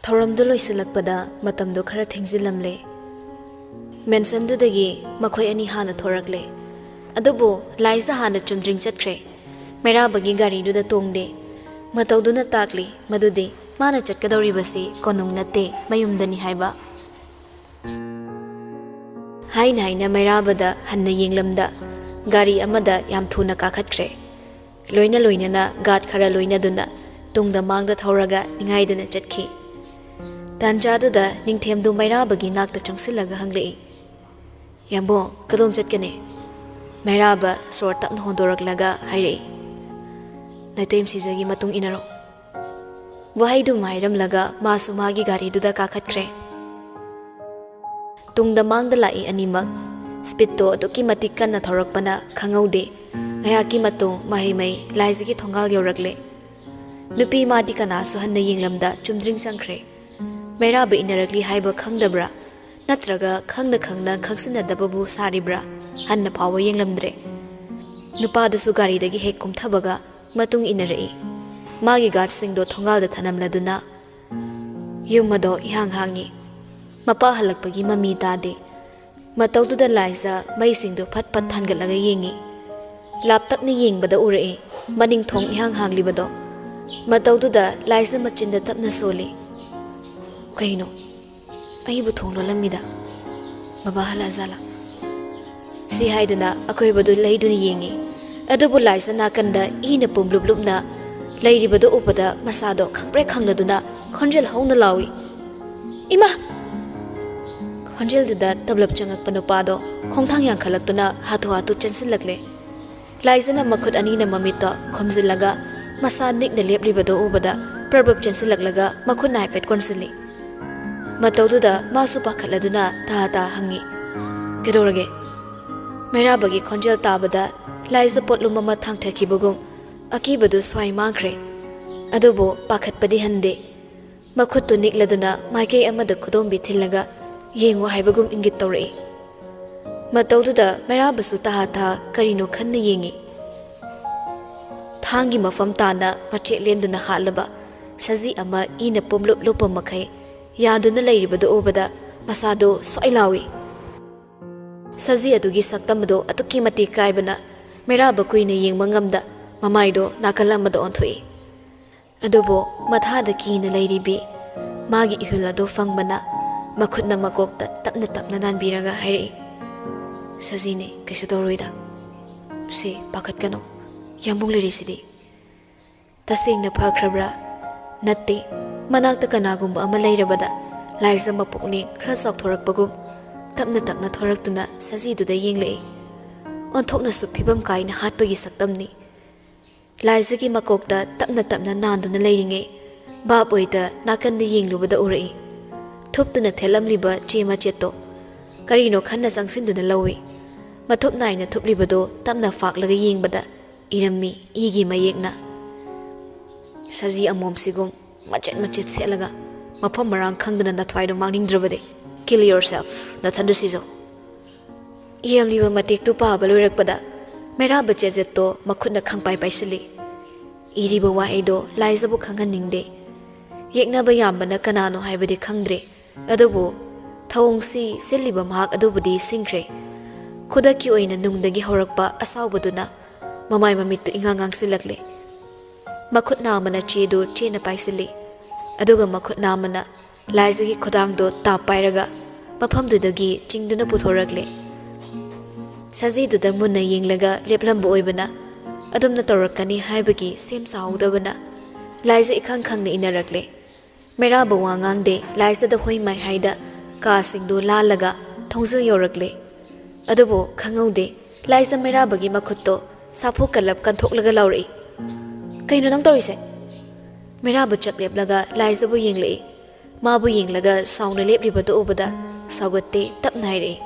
ꯊꯧꯔꯝꯗꯨ ꯂꯣꯏꯁꯤꯜꯂꯛꯄꯗ ꯃꯇꯝꯗꯨ ꯈꯔ ꯊꯦꯡꯖꯤꯜꯂꯝꯂꯦ꯫ ꯃꯦꯟꯁꯟꯗꯨꯗꯒꯤ ꯃꯈꯣꯏ ꯑꯅꯤ ꯍꯥꯟꯅ ꯊꯣꯔꯛꯂꯦ꯫ ꯑꯗꯨꯕꯨ ꯂꯥꯏꯖ ꯍꯥꯟꯅ ꯆꯨꯝꯗ꯭ꯔꯤꯡ ꯆꯠꯈ꯭ꯔꯦ꯫ ꯃꯩꯔꯥꯕꯒꯤ ꯒꯥꯔꯤꯗꯨꯗ ꯇꯣꯡꯗꯦ꯫ ꯃꯇꯧꯗꯨꯅ ꯇꯥꯛꯂꯤ ꯃꯗꯨꯗꯤ ꯃꯥꯅ ꯆꯠꯀꯗꯧꯔꯤꯕꯁꯤ ꯀꯣꯅꯨꯡ ꯅꯠꯇꯦ ꯃꯌꯨꯝꯗꯅꯤ ꯍꯥꯏꯕ꯫ ꯍꯥꯏꯅ ꯍꯥꯏꯅ ꯃꯩꯔꯥꯕꯗ ꯍꯟꯅ ꯌꯦꯡꯂꯝꯗ ꯒꯥꯔꯤ ꯑꯃꯗ ꯌꯥꯝ ꯊꯨꯅ ꯀꯥꯈꯠꯈ꯭ꯔꯦ꯫ ꯂꯣꯏꯅ ꯂꯣꯏꯅꯅ ꯒꯥꯔꯗ ꯈꯔ ꯂꯣꯏꯅꯗꯨꯅ ꯇꯨꯡꯗ ꯃꯥꯡꯗ ꯊꯧꯔꯒ ꯅꯤꯡꯉꯥꯏꯗꯨꯅ ꯆꯠꯈꯤ꯫ ꯇꯥꯟꯖꯥꯗꯨꯗ ꯅꯤꯡꯊꯦꯝꯗꯨ ꯃꯩꯔꯥꯕꯒꯤ ꯅꯥꯛꯇ ꯆꯪꯁꯤꯜꯂꯒ ꯍꯪꯂꯛꯏ, "ꯌꯥꯝꯕꯣ, ꯀꯗꯣꯝ ꯆꯠꯀꯅꯤ?" ꯃꯩꯔꯥꯕ ꯁꯣꯔ ꯇꯞꯅ ꯍꯣꯟꯗꯣꯔꯛꯂꯒ ꯍꯥꯏꯔꯛꯏ, "ꯅꯥꯏꯇꯩ ꯁꯤꯖꯒꯤ ꯃꯇꯨꯡ ꯏꯟꯅꯔꯣ." ꯋꯥꯍꯩꯗꯨ ꯍꯥꯏꯔꯝꯂꯒ ꯃꯥꯁꯨ ꯃꯥꯒꯤ ꯒꯥꯔꯤꯗꯨꯗ ꯀꯥꯈꯠꯈ꯭ꯔꯦ꯫ ꯇꯨꯡꯗ ꯃꯥꯡꯗ ꯂꯥꯛꯏ ꯑꯅꯤꯃꯛ ꯁ꯭ꯄꯤꯗꯇꯣ ꯑꯗꯨꯛꯀꯤ ꯃꯇꯤꯛ ꯀꯟꯅ ꯊꯧꯔꯛꯄꯅ ꯈꯪꯍꯧꯗꯦ꯫ ꯉꯥꯏꯍꯥꯛꯀꯤ ꯃꯇꯨꯡ ꯃꯍꯩ ꯂꯥꯏꯖꯒꯤ ꯊꯣꯡꯒꯥꯜ ꯌꯧꯔꯛꯂꯦ꯫ ꯅꯨꯄꯤ ꯃꯥꯗꯤ ꯀꯅꯥꯁꯨ ꯍꯟꯅ ꯌꯦꯡꯂꯝꯗ ꯆꯨꯝꯗ꯭ꯔꯤꯡ ꯆꯪꯈ꯭ꯔꯦ꯫ ꯃꯩꯔꯥꯕ ꯏꯟꯅꯔꯛꯂꯤ ꯍꯥꯏꯕ ꯈꯪꯗꯕ꯭ꯔꯥ ꯅꯠꯇ꯭ꯔꯒ ꯈꯪꯅ ꯈꯪꯅ ꯈꯪꯁꯤꯟꯅꯗꯕꯕꯨ ꯁꯥꯔꯤꯕ꯭ꯔꯥ ꯍꯟꯅ ꯐꯥꯎꯕ ꯌꯦꯡꯂꯝꯗ꯭ꯔꯦ꯫ ꯅꯨꯄꯥꯗꯨꯁꯨ ꯒꯥꯔꯤꯗꯒꯤ ꯍꯦꯛ ꯀꯨꯝꯊꯕꯒ ꯃꯇꯨꯡ ꯏꯟꯅꯔꯛꯏ꯫ ꯃꯥꯒꯤ ꯒꯥꯔꯗꯁꯤꯡꯗꯣ ꯊꯣꯡꯒꯥꯜꯗ ꯊꯅꯝꯂꯗꯨꯅ ꯌꯨꯝ ꯑꯗꯣ ꯏꯍꯥꯡ ꯍꯥꯡꯉꯤ꯫ ꯃꯄꯥ ꯍꯜꯂꯛꯄꯒꯤ ꯃꯃꯤ ꯇꯥꯗꯦ꯫ ꯃꯇꯧꯗꯨꯗ ꯂꯥꯏꯖ ꯃꯩꯁꯤꯡꯗꯨ ꯐꯠ ꯐꯠ ꯊꯥꯟꯒꯠꯂꯒ ꯌꯦꯡꯉꯤ꯫ ꯂꯥꯞꯇꯛꯅ ꯌꯦꯡꯕꯗ ꯎꯔꯛꯏ ꯃꯅꯤꯡ ꯊꯣꯡ ꯏꯍꯥꯡ ꯍꯥꯡꯂꯤꯕꯗꯣ꯫ ꯃꯇꯧꯗꯨꯗ ꯂꯥꯏꯖ ꯃꯆꯤꯟꯗ ꯇꯞꯅ ꯁꯣꯜꯂꯤ, "ꯀꯩꯅꯣ, ꯑꯩꯕꯨ ꯊꯣꯡ ꯂꯣꯜꯂꯝꯃꯤꯗ, ꯕꯕꯥ ꯍꯜꯂꯛꯑꯖꯥꯠꯂꯥ?" ꯁꯤ ꯍꯥꯏꯗꯨꯅ ꯑꯀꯣꯏꯕꯗꯨ ꯂꯩꯗꯨꯅ ꯌꯦꯡꯉꯤ꯫ ꯑꯗꯨꯕꯨ ꯂꯥꯏꯖ ꯅꯥꯀꯟꯗ ꯏꯅ ꯄꯨꯝꯂꯨꯞ ꯂꯨꯞꯅ ꯂꯩꯔꯤꯕꯗꯨ ꯎꯕꯗ ꯃꯁꯥꯗꯣ ꯈꯪꯄ꯭ꯔꯦꯛ ꯈꯪꯂꯗꯨꯅ ꯈꯣꯟꯖꯦꯜ ꯍꯧꯅ ꯂꯥꯎꯏ, "ꯏꯃꯥ!" ꯈꯣꯟꯖꯦꯜꯗꯨꯗ ꯇꯞꯂꯞ ꯆꯪꯉꯛꯄ ꯅꯨꯄꯥꯗꯣ ꯈꯣꯡꯊꯥꯡ ꯌꯥꯡꯈꯠꯂꯛꯇꯨꯅ ꯍꯥꯊꯨ ꯍꯥꯊꯨ ꯆꯦꯟꯁꯤꯜꯂꯛꯂꯦ꯫ ꯂꯥꯏꯖꯅ ꯃꯈꯨꯠ ꯑꯅꯤꯅ ꯃꯃꯤꯠꯇ ꯈꯨꯝꯖꯤꯜꯂꯒ ꯃꯁꯥ ꯅꯤꯛꯅ ꯂꯦꯞꯂꯤꯕꯗꯣ ꯎꯕꯗ ꯄ꯭ꯔꯕꯞ ꯆꯦꯟꯁꯤꯜꯂꯛꯂꯒ ꯃꯈꯨꯠꯅ ꯍꯥꯏꯐꯦꯠ ꯀꯣꯟꯁꯤꯜꯂꯤ꯫ ꯃꯇꯧꯗꯨꯗ ꯃꯥꯁꯨ ꯄꯥꯈꯠꯂꯗꯨꯅ ꯇꯥ ꯍꯪꯉꯤ, "ꯀꯩꯗꯧꯔꯒꯦ?" ꯃꯩꯔꯥꯕꯒꯤ ꯈꯣꯟꯖꯦꯜ ꯇꯥꯕꯗ ꯂꯥꯏꯖ ꯄꯣꯠꯂꯨꯝ ꯑꯃ ꯊꯥꯡꯊꯈꯤꯕꯒꯨꯝ ꯑꯀꯤꯕꯗꯨ ꯁ꯭ꯋꯥꯏ ꯃꯥꯡꯈ꯭ꯔꯦ꯫ ꯑꯗꯨꯕꯨ ꯄꯥꯈꯠꯄꯗꯤ ꯍꯟꯗꯦ꯫ ꯃꯈꯨꯠꯇꯨ ꯅꯤꯛꯂꯗꯨꯅ ꯃꯥꯏꯀꯩ ꯑꯃꯗ ꯈꯨꯗꯣꯝꯕꯤ ꯊꯤꯜꯂꯒ ꯌꯦꯡꯉꯨ ꯍꯥꯏꯕꯒꯨꯝ ꯏꯪꯒꯤꯠ ꯇꯧꯔꯛꯏ꯫ ꯃꯇꯧꯗꯨꯗ ꯃꯩꯔꯥꯕꯁꯨ ꯇꯥ ꯀꯔꯤꯅꯣ ꯈꯟꯅ ꯌꯦꯡꯉꯤ꯫ ꯊꯥꯡꯒꯤ ꯃꯐꯝ ꯇꯥꯅ ꯃꯆꯦꯠ ꯂꯦꯟꯗꯨꯅ ꯍꯥꯠꯂꯕ ꯁꯖꯤ ꯑꯃ ꯏꯅ ꯄꯨꯝꯂꯨꯞ ꯂꯨꯞꯄ ꯃꯈꯩ ꯌꯥꯗꯨꯅ ꯂꯩꯔꯤꯕꯗꯨ ꯎꯕꯗ ꯃꯁꯥꯗꯨ ꯁ꯭ꯋꯥꯏ ꯂꯥꯎꯏ꯫ ꯁꯖꯤ ꯑꯗꯨꯒꯤ ꯁꯛꯇꯝ ꯑꯗꯨ ꯑꯗꯨꯛꯀꯤ ꯃꯇꯤꯛ ꯀꯥꯏꯕꯅ ꯃꯩꯔꯥꯕ ꯀꯨꯏꯅ ꯌꯦꯡꯕ ꯉꯝꯗ ꯃꯃꯥꯏꯗꯣ ꯅꯥꯀꯜ ꯑꯃꯗ ꯑꯣꯟꯊꯣꯛꯏ꯫ ꯑꯗꯨꯕꯨ ꯃꯊꯥꯗ ꯀꯤꯅ ꯂꯩꯔꯤꯕꯤ ꯃꯥꯒꯤ ꯏꯍꯨꯜ ꯑꯗꯨ ꯐꯪꯕꯅ ꯃꯈꯨꯠꯅ ꯃꯀꯣꯛꯇ ꯇꯞꯅ ꯇꯞꯅ ꯅꯥꯟꯕꯤꯔꯒ ꯍꯥꯏꯔꯛꯏ, "ꯁꯖꯤꯅꯦ, ꯀꯩꯁꯨ ꯇꯧꯔꯣꯏꯗ. ꯁꯤ ꯄꯥꯈꯠꯀꯅꯣ, ꯌꯥꯝꯕꯨꯡ ꯂꯩꯔꯤꯁꯤꯗꯤ." ꯇꯁꯦꯡꯅ ꯐꯈ꯭ꯔꯕ꯭ꯔꯥ? ꯅꯠꯇꯦ, ꯃꯅꯥꯛꯇ ꯀꯅꯥꯒꯨꯝꯕ ꯑꯃ ꯂꯩꯔꯕꯗ ꯂꯥꯏꯖ ꯃꯄꯨꯛꯅꯤꯡ ꯈꯔ ꯆꯥꯎꯊꯣꯔꯛꯄꯒꯨꯝ ꯇꯞꯅ ꯇꯞꯅ ꯊꯣꯔꯛꯇꯨꯅ ꯁꯖꯤꯗꯨꯗ ꯌꯦꯡꯂꯛꯏ꯫ ꯑꯣꯟꯊꯣꯛꯅꯁꯨ ꯐꯤꯕꯝ ꯀꯥꯏꯅ ꯍꯥꯠꯄꯒꯤ ꯁꯛꯇꯝꯅꯤ꯫ ꯂꯥꯏꯖꯒꯤ ꯃꯀꯣꯛꯇ ꯇꯞꯅ ꯇꯞꯅ ꯅꯥꯟꯗꯨꯅ ꯂꯩꯔꯤꯉꯩ ꯚꯥꯞ ꯑꯣꯏꯗ ꯅꯥꯀꯟꯗ ꯌꯦꯡꯂꯨꯕꯗ ꯎꯔꯛꯏ ꯊꯨꯞꯇꯨꯅ ꯊꯦꯠꯂꯝꯂꯤꯕ ꯆꯦ ꯃꯆꯦꯠꯇꯣ ꯀꯔꯤꯅꯣ ꯈꯟꯅ ꯆꯪꯁꯤꯟꯗꯨꯅ ꯂꯧꯏ꯫ ꯃꯊꯨꯞ ꯅꯥꯏꯅ ꯊꯨꯞꯂꯤꯕꯗꯣ ꯇꯞꯅ ꯐꯥꯛꯂꯒ ꯌꯦꯡꯕꯗ ꯏꯔꯝꯃꯤ ꯏꯒꯤ ꯃꯌꯦꯛꯅ, "ꯁꯖꯤ ꯑꯃꯣꯝꯁꯤꯒꯨꯝ ꯃꯆꯦꯠ ꯃꯆꯦꯠ ꯁꯦꯠꯂꯒ ꯃꯐꯝ ꯃꯔꯥꯡ ꯈꯪꯗꯅ ꯅꯊ꯭ꯋꯥꯏꯗꯣ ꯃꯥꯡꯅꯤꯡꯗ꯭ꯔꯕꯗꯤ kill yourself, ꯅꯊꯟꯗ ꯁꯤꯖꯧ." ꯏꯔꯝꯂꯤꯕ ꯃꯇꯦꯛꯇꯨ ꯄꯥꯕ ꯂꯣꯏꯔꯛꯄꯗ ꯃꯩꯔꯥꯕ ꯆꯦꯖꯦꯠꯇꯣ ꯃꯈꯨꯠꯅ ꯈꯪꯄꯥꯏ ꯄꯥꯏꯁꯤꯜꯂꯤ꯫ ꯏꯔꯤꯕ ꯋꯥꯍꯩꯗꯣ ꯂꯥꯏꯖꯕꯨ ꯈꯪꯍꯟꯅꯤꯡꯗꯦ꯫ ꯌꯦꯛꯅꯕ ꯌꯥꯝꯕꯅ ꯀꯅꯥꯅꯣ ꯍꯥꯏꯕꯗꯤ ꯈꯪꯗ꯭ꯔꯦ꯫ ꯑꯗꯨꯕꯨ ꯊꯧꯑꯣꯡꯁꯤ ꯁꯤꯜꯂꯤꯕ ꯃꯍꯥꯛ ꯑꯗꯨꯕꯨꯗꯤ ꯁꯤꯡꯈ꯭ꯔꯦ꯫ ꯈꯨꯗꯛꯀꯤ ꯑꯣꯏꯅ ꯅꯨꯡꯗꯒꯤ ꯍꯧꯔꯛꯄ ꯑꯁꯥꯎꯕꯗꯨꯅ ꯃꯃꯥꯏ ꯃꯃꯤꯠꯇꯨ ꯏꯉꯥꯡ ꯉꯥꯡꯁꯤꯜꯂꯛꯂꯦ꯫ ꯃꯈꯨꯠ ꯅꯥꯝꯃꯅ ꯆꯦꯗꯨ ꯆꯦꯠꯅ ꯄꯥꯏꯁꯤꯜꯂꯤ꯫ ꯑꯗꯨꯒ ꯃꯈꯨꯠ ꯅꯥꯝꯃꯅ ꯂꯥꯏꯖꯒꯤ ꯈꯨꯗꯥꯡꯗꯣ ꯇꯥꯞ ꯄꯥꯏꯔꯒ ꯃꯐꯝꯗꯨꯗꯒꯤ ꯆꯤꯡꯗꯨꯅ ꯄꯨꯊꯣꯔꯛꯂꯦ꯫ ꯁꯖꯤꯗꯨꯗ ꯃꯨꯟꯅ ꯌꯦꯡꯂꯒ ꯂꯦꯞꯂꯝꯕ ꯑꯣꯏꯕꯅ ꯑꯗꯨꯝꯅ ꯇꯧꯔꯛꯀꯅꯤ ꯍꯥꯏꯕꯒꯤ ꯁꯦꯝ ꯁꯥꯍꯧꯗꯕꯅ ꯂꯥꯏꯖ ꯏꯈꯪ ꯈꯪꯅ ꯏꯟꯅꯔꯛꯂꯦ꯫ ꯃꯩꯔꯥꯕ ꯋꯥ ꯉꯥꯡꯗꯦ꯫ ꯂꯥꯏꯖꯗ ꯍꯣꯏ ꯃꯥꯏꯍꯥꯏꯗ ꯀꯥꯁꯤꯡꯗꯨ ꯂꯥꯜꯂꯒ ꯊꯣꯡꯖꯤꯜ ꯌꯧꯔꯛꯂꯦ꯫ ꯑꯗꯨꯕꯨ ꯈꯪꯍꯧꯗꯦ ꯂꯥꯏꯖ ꯃꯩꯔꯥꯕꯒꯤ ꯃꯈꯨꯠꯇꯣ ꯁꯥꯐꯨ ꯀꯜꯂꯞ ꯀꯟꯊꯣꯛꯂꯒ ꯂꯥꯎꯔꯛꯏ, "ꯀꯩꯅꯣ ꯅꯪ ꯇꯧꯔꯤꯁꯦ?" ꯃꯩꯔꯥꯕ ꯆꯞ ꯂꯦꯞꯂꯒ ꯂꯥꯏꯖꯕꯨ ꯌꯦꯡꯂꯛꯏ꯫ ꯃꯥꯕꯨ ꯌꯦꯡꯂꯒ ꯁꯥꯎꯅ ꯂꯦꯞꯂꯤꯕꯗꯨ ꯎꯕꯗ ꯁꯥꯎꯒꯠꯇꯦ, ꯇꯞꯅ ꯍꯥꯏꯔꯛꯏ,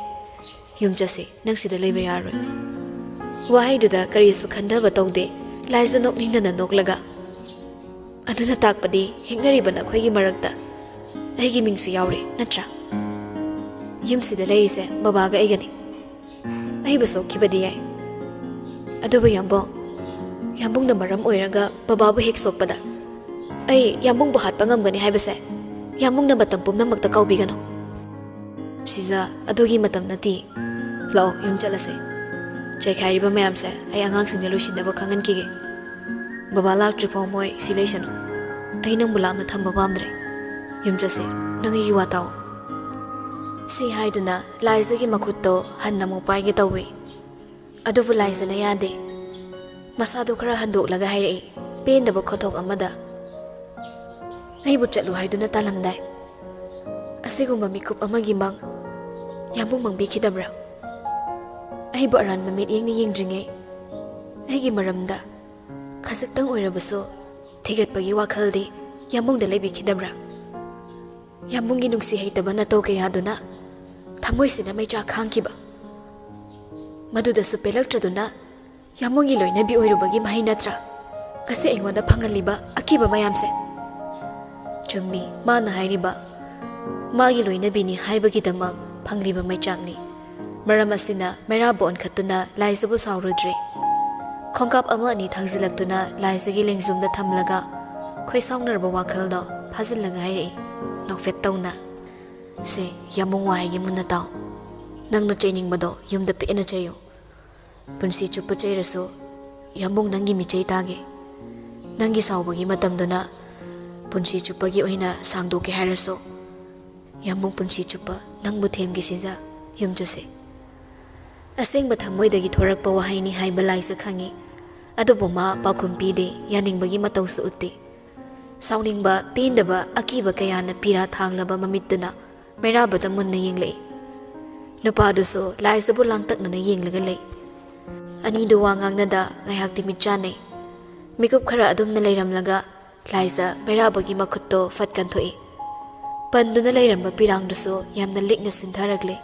"ꯌꯨꯝ ꯆꯠꯁꯤ, ꯅꯪ ꯁꯤꯗ ꯂꯩꯕ ꯌꯥꯔꯣꯏ." ꯋꯥꯍꯩꯗꯨꯗ ꯀꯔꯤꯁꯨ ꯈꯟꯊꯕ ꯇꯧꯗꯦ꯫ ꯂꯥꯏꯖ ꯅꯣꯛꯅꯤꯡꯗꯅ ꯅꯣꯛꯂꯒ, "ꯑꯗꯨꯅ ꯇꯥꯛꯄꯗꯤ ꯍꯤꯡꯅꯔꯤꯕ ꯅꯈꯣꯏꯒꯤ ꯃꯔꯛꯇ ꯑꯩꯒꯤ ꯃꯤꯡꯁꯨ ꯌꯥꯎꯔꯦ ꯅꯠꯇ꯭ꯔꯥ? ꯌꯨꯝꯁꯤꯗ ꯂꯩꯔꯤꯁꯦ ꯕꯕꯥꯒ ꯑꯩꯒꯅꯤ. ꯑꯩꯕꯨ ꯁꯣꯛꯈꯤꯕꯗꯤ ꯌꯥꯏ. ꯑꯗꯨꯕꯨ ꯌꯥꯝꯕꯨꯡꯅ ꯃꯔꯝ ꯑꯣꯏꯔꯒ ꯕꯕꯥꯕꯨ ꯍꯦꯛ ꯁꯣꯛꯄꯗ ꯑꯩ ꯌꯥꯝꯕꯨꯡꯕꯨ ꯍꯥꯠꯄ ꯉꯝꯒꯅꯤ ꯍꯥꯏꯕꯁꯦ ꯌꯥꯝꯃꯨꯡꯅ ꯃꯇꯝ ꯄꯨꯝꯅꯃꯛꯇ ꯀꯥꯎꯕꯤꯒꯅꯨ ꯁꯤꯖꯥ ꯑꯗꯨꯒꯤ ꯃꯇꯝ ꯅꯠꯇꯦ ꯂꯥꯛꯑꯣ ꯌꯨꯝ ꯆꯠꯂꯁꯦ ꯆꯩꯈꯥꯏꯔꯤꯕ ꯃꯌꯥꯝꯁꯦ ꯑꯩ ꯑꯉꯥꯡꯁꯤꯡꯅ ꯂꯣꯏꯁꯤꯟꯅꯕ ꯈꯪꯍꯟꯈꯤꯒꯦ ꯕꯕꯥ ꯂꯥꯛꯇ꯭ꯔꯤꯐꯥꯎ ꯃꯣꯏ ꯁꯤ ꯂꯩꯁꯅꯨ ꯑꯩ ꯅꯪꯕꯨ ꯂꯥꯞꯅ ꯊꯝꯕ ꯄꯥꯝꯗ꯭ꯔꯦ ꯌꯨꯝ ꯆꯠꯁꯦ ꯅꯪ ꯑꯩꯒꯤ ꯋꯥ ꯇꯥꯎ ꯁꯤ ꯍꯥꯏꯗꯨꯅ ꯂꯥꯏꯖꯒꯤ ꯃꯈꯨꯠꯇꯣ ꯍꯟꯅ ꯑꯃꯨꯛ ꯄꯥꯏꯒꯦ ꯇꯧꯏ ꯑꯗꯨꯕꯨ ꯂꯥꯏꯖꯅ ꯌꯥꯗꯦ ꯃꯁꯥꯗꯣ ꯈꯔ ꯍꯟꯗꯣꯛꯂꯒ ꯍꯥꯏꯔꯛꯏ ꯄꯦꯟꯗꯕ ꯈꯣꯟꯊꯣꯛ ꯑꯃꯗ ꯑꯩꯕꯨ ꯆꯠꯂꯨ ꯍꯥꯏꯗꯨꯅ ꯇꯥꯜꯂꯝꯗꯥꯏ ꯑꯁꯤꯒꯨꯝꯕ ꯃꯤꯀꯨꯞ ꯑꯃꯒꯤ ꯃꯪ ꯌꯥꯝꯕꯨꯡ ꯃꯪꯕꯤꯈꯤꯗꯕ꯭ꯔꯥ ꯑꯩꯕꯨ ꯑꯔꯥꯟꯕ ꯃꯤꯠꯌꯦꯡꯅ ꯌꯦꯡꯗ꯭ꯔꯤꯉꯩ ꯑꯩꯒꯤ ꯃꯔꯝꯗ ꯈꯖꯤꯛꯇꯪ ꯑꯣꯏꯔꯕꯁꯨ ꯊꯤꯒꯠꯄꯒꯤ ꯋꯥꯈꯜꯗꯤ ꯌꯥꯝꯕꯨꯡꯗ ꯂꯩꯕꯤꯈꯤꯗꯕ꯭ꯔꯥ ꯌꯥꯝꯕꯨꯡꯒꯤ ꯅꯨꯡꯁꯤ ꯍꯩꯇꯕ ꯅꯇꯧ ꯀꯌꯥꯗꯨꯅ ꯊꯃꯣꯏꯁꯤꯅ ꯃꯩꯆꯥꯛ ꯈꯥꯡꯈꯤꯕ ꯃꯗꯨꯗꯁꯨ ꯄꯦꯜꯂꯛꯇ꯭ꯔꯗꯨꯅ ꯌꯥꯝꯕꯨꯡꯒꯤ ꯂꯣꯏꯅꯕꯤ ꯑꯣꯏꯔꯨꯕꯒꯤ ꯃꯍꯩ ꯅꯠꯇ꯭ꯔꯥ ꯉꯁꯤ ꯑꯩꯉꯣꯟꯗ ꯐꯪꯍꯜꯂꯤꯕ ꯑꯀꯤꯕ ꯃꯌꯥꯝꯁꯦ ꯆꯨꯝꯃꯤ ꯃꯥꯅ ꯍꯥꯏꯔꯤꯕ ꯃꯥꯒꯤ ꯂꯣꯏꯅꯕꯤꯅꯤ ꯍꯥꯏꯕꯒꯤꯗꯃꯛ ꯐꯪꯂꯤꯕ ꯃꯩꯆꯥꯛꯅꯤ ꯃꯔꯝ ꯑꯁꯤꯅ ꯃꯩꯔꯥꯕꯨ ꯑꯣꯟꯈꯠꯇꯨꯅ ꯂꯥꯏꯖꯕꯨ ꯁꯥꯎꯔꯨꯗ꯭ꯔꯤ ꯈꯣꯡꯀꯥꯞ ꯑꯃ ꯑꯅꯤ ꯊꯥꯡꯖꯤꯜꯂꯛꯇꯨꯅ ꯂꯥꯏꯖꯒꯤ ꯂꯦꯡꯖꯨꯝꯗ ꯊꯝꯂꯒ ꯈꯣꯏꯁꯥꯎꯅꯔꯕ ꯋꯥꯈꯜꯗꯣ ꯐꯥꯖꯤꯜꯂꯒ ꯍꯥꯏꯔꯛꯏ ꯅꯣꯛꯐꯦꯠ ꯇꯧꯅ ꯁꯦ ꯌꯥꯝꯕꯨꯡ ꯋꯥꯍꯩꯒꯤ ꯃꯨꯟꯅ ꯇꯥꯎ ꯅꯪꯅ ꯆꯩꯅꯤꯡꯕꯗꯣ ꯌꯨꯝꯗ ꯄꯦꯟꯅ ꯆꯩꯌꯨ ꯄꯨꯟꯁꯤ ꯆꯨꯞꯄ ꯆꯩꯔꯁꯨ ꯌꯥꯝꯕꯨꯡ ꯅꯪꯒꯤ ꯃꯤꯆꯩ ꯇꯥꯒꯦ ꯅꯪꯒꯤ ꯁꯥꯎꯕꯒꯤ ꯃꯇꯝꯗꯨꯅ ꯄꯨꯟꯁꯤ ꯆꯨꯞꯄꯒꯤ ꯑꯣꯏꯅ ꯁꯥꯡꯗꯣꯛꯀꯦ ꯍꯥꯏꯔꯁꯨ ꯌꯥꯝꯕꯨꯡ ꯄꯨꯟꯁꯤ ꯆꯨꯞꯄ ꯅꯪꯕꯨ ꯊꯦꯝꯒꯦ ꯁꯤꯖꯥ ꯌꯨꯝ ꯆꯠꯁꯤ ꯑꯁꯦꯡꯕ ꯊꯃꯣꯏꯗꯒꯤ ꯊꯣꯔꯛꯄ ꯋꯥꯍꯩꯅꯤ ꯍꯥꯏꯕ ꯂꯥꯏꯖ ꯈꯪꯉꯤ ꯑꯗꯨꯕꯨ ꯃꯥ ꯄꯥꯎꯈꯨꯝ ꯄꯤꯗꯦ ꯌꯥꯅꯤꯡꯕꯒꯤ ꯃꯇꯧꯁꯨ ꯎꯠꯇꯦ ꯁꯥꯎꯅꯤꯡꯕ ꯄꯦꯟꯗꯕ ꯑꯀꯤꯕ ꯀꯌꯥꯅ ꯄꯤꯔꯥ ꯊꯥꯡꯂꯕ ꯃꯃꯤꯠꯇꯨꯅ ꯃꯩꯔꯥꯕꯗ ꯃꯨꯟꯅ ꯌꯦꯡꯂꯛꯏ ꯅꯨꯄꯥꯗꯨꯁꯨ ꯂꯥꯏꯖꯕꯨ ꯂꯥꯡꯇꯛꯅꯅ ꯌꯦꯡꯂꯒ ꯂꯩ ꯑꯅꯤꯗꯨ ꯋꯥ ꯉꯥꯡꯅꯗ ꯉꯥꯏꯍꯥꯛꯇꯤ ꯃꯤꯠ ꯆꯥꯅꯩ ꯃꯤꯀꯨꯞ ꯈꯔ ꯑꯗꯨꯝꯅ ꯂꯩꯔꯝꯂꯒ ꯂꯥꯏꯖ ꯃꯩꯔꯥꯕꯒꯤ ꯃꯈꯨꯠꯇꯣ ꯐꯠ ꯀꯟꯊꯣꯛꯏ ꯄꯟꯗꯨꯅ ꯂꯩꯔꯝꯕ ꯄꯤꯔꯥꯡꯗꯨꯁꯨ ꯌꯥꯝꯅ ꯂꯤꯛꯅ ꯁꯤꯟꯊꯔꯛꯂꯦ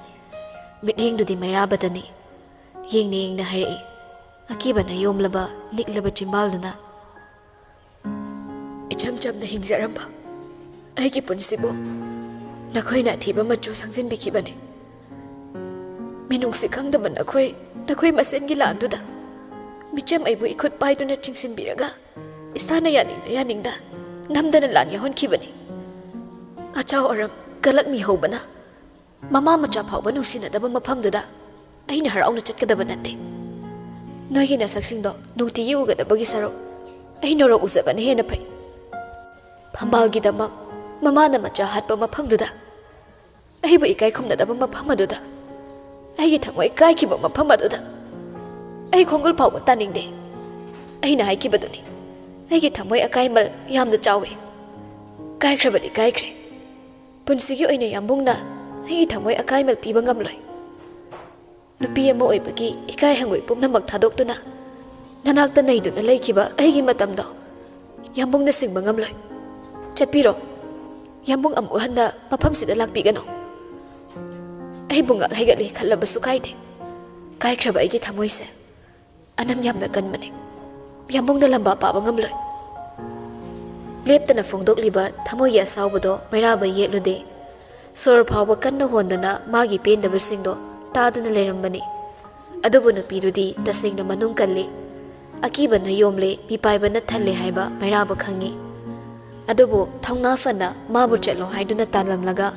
ꯃꯤꯠꯌꯦꯡꯗꯨꯗꯤ ꯃꯩꯔꯥꯕꯗꯅꯤ ꯌꯦꯡꯅ ꯌꯦꯡꯅ ꯍꯥꯏꯔꯛꯏ ꯑꯀꯤꯕꯅ ꯌꯣꯝꯂꯕ ꯅꯤꯛꯂꯕ ꯆꯤꯝꯕꯥꯜꯗꯨꯅ ꯏꯆꯝ ꯆꯝꯅ ꯍꯤꯡꯖꯔꯝꯕ ꯑꯩꯒꯤ ꯄꯨꯟꯁꯤꯕꯨ ꯅꯈꯣꯏꯅ ꯑꯊꯤꯕ ꯃꯆꯨ ꯁꯪꯖꯤꯟꯕꯤꯈꯤꯕꯅꯤ ꯃꯤꯅꯨꯡꯁꯤ ꯈꯪꯗꯕ ꯅꯈꯣꯏ ꯃꯁꯦꯟꯒꯤ ꯂꯥꯟꯗꯨꯗ ꯃꯤꯆꯝ ꯑꯩꯕꯨ ꯏꯈꯨꯠ ꯄꯥꯏꯗꯨꯅ ꯆꯤꯡꯁꯤꯟꯕꯤꯔꯒ ꯏꯁꯥꯅ ꯌꯥꯅꯤꯡꯗ ꯅꯝꯗꯅ ꯂꯥꯟ ꯌꯥꯎꯍꯟꯈꯤꯕꯅꯤ ꯑꯆꯥꯎ ꯑꯔꯝ ꯀꯂꯛ ꯃꯤꯍꯧꯕꯅ ꯃꯃꯥ ꯃꯆꯥ ꯐꯥꯎꯕ ꯅꯨꯡꯁꯤꯅꯗꯕ ꯃꯐꯝꯗꯨꯗ ꯑꯩꯅ ꯍꯔꯥꯎꯅ ꯆꯠꯀꯗꯕ ꯅꯠꯇꯦ ꯅꯣꯏꯒꯤ ꯅꯁꯛꯁꯤꯡꯗꯣ ꯅꯨꯡꯇꯤꯒꯤ ꯎꯒꯗꯕꯒꯤ ꯁꯔꯨꯛ ꯑꯩ ꯅꯣꯔꯣꯛ ꯎꯖꯕꯅ ꯍꯦꯟꯅ ꯐꯩ ꯐꯝꯕꯥꯜꯒꯤꯗꯃꯛ ꯃꯃꯥꯅ ꯃꯆꯥ ꯍꯥꯠꯄ ꯃꯐꯝꯗꯨꯗ ꯑꯩꯕꯨ ꯏꯀꯥꯏ ꯈꯨꯝꯅꯗꯕ ꯃꯐꯝ ꯑꯗꯨꯗ ꯑꯩꯒꯤ ꯊꯃꯣꯏ ꯀꯥꯏꯈꯤꯕ ꯃꯐꯝ ꯑꯗꯨꯗ ꯑꯩ ꯈꯣꯡꯒꯨꯜ ꯐꯥꯎꯕ ꯇꯥꯅꯤꯡꯗꯦ ꯑꯩꯅ ꯍꯥꯏꯈꯤꯕꯗꯨꯅꯤ ꯑꯩꯒꯤ ꯊꯃꯣꯏ ꯑꯀꯥꯏꯃꯜ ꯌꯥꯝꯅ ꯆꯥꯎꯏ ꯀꯥꯏꯈ꯭ꯔꯕꯗꯤ ꯀꯥꯏꯈ꯭ꯔꯦ ꯄꯨꯟꯁꯤꯒꯤ ꯑꯣꯏꯅ ꯌꯥꯝꯕꯨꯡꯅ ꯑꯩꯒꯤ ꯊꯃꯣꯏ ꯑꯀꯥꯏꯃꯜ ꯄꯤꯕ ꯉꯝꯂꯣꯏ ꯅꯨꯄꯤ ꯑꯃ ꯑꯣꯏꯕꯒꯤ ꯏꯀꯥꯏ ꯍꯪꯒꯣꯏ ꯄꯨꯝꯅꯃꯛ ꯊꯥꯗꯣꯛꯇꯨꯅ ꯅꯅꯥꯛꯇ ꯅꯩꯗꯨꯅ ꯂꯩꯈꯤꯕ ꯑꯩꯒꯤ ꯃꯇꯝꯗꯣ ꯌꯥꯝꯕꯨꯡꯅ ꯁꯤꯡꯕ ꯉꯝꯂꯣꯏ ꯆꯠꯄꯤꯔꯣ ꯌꯥꯝꯕꯨꯡ ꯑꯃꯨꯛ ꯍꯟꯅ ꯃꯐꯝꯁꯤꯗ ꯂꯥꯛꯄꯤꯒꯅꯨ ꯑꯩꯕꯨ ꯉꯥꯛ ꯍꯩꯒꯠꯂꯦ ꯈꯜꯂꯕꯁꯨ ꯀꯥꯏꯗꯦ ꯀꯥꯏꯈ꯭ꯔꯕ ꯑꯩꯒꯤ ꯊꯃꯣꯏꯁꯦ ꯑꯅꯝ ꯌꯥꯝꯅ ꯀꯟꯕꯅꯤ ꯌꯥꯝꯕꯨꯡꯅ ꯂꯝꯕꯥ ꯄꯥꯕ ꯉꯝꯂꯣꯏ ꯂꯦꯞꯇꯅ ꯐꯣꯡꯗꯣꯛꯂꯤꯕ ꯊꯃꯣꯏꯒꯤ ꯑꯁꯥꯎꯕꯗꯣ ꯃꯩꯔꯥꯕ ꯌꯦꯠꯂꯨꯗꯦ ꯁꯣꯔ ꯐꯥꯎꯕ ꯀꯟꯅ ꯍꯣꯟꯗꯅ ꯃꯥꯒꯤ ꯄꯦꯟꯗꯕꯁꯤꯡꯗꯣ ꯇꯥꯗꯨꯅ ꯂꯩꯔꯝꯕꯅꯤ ꯑꯗꯨꯕꯨ ꯅꯨꯄꯤꯗꯨꯗꯤ ꯇꯁꯦꯡꯅ ꯃꯅꯨꯡ ꯀꯜꯂꯤ ꯑꯀꯤꯕꯅ ꯌꯣꯝꯂꯦ ꯃꯤꯄꯥꯏꯕꯅ ꯊꯜꯂꯦ ꯍꯥꯏꯕ ꯃꯩꯔꯥꯕ ꯈꯪꯉꯤ ꯑꯗꯨꯕꯨ ꯊꯧꯅꯥ ꯐꯅ ꯃꯥꯕꯨ ꯆꯠꯂꯣ ꯍꯥꯏꯗꯨꯅ ꯇꯥꯜꯂꯝꯂꯒ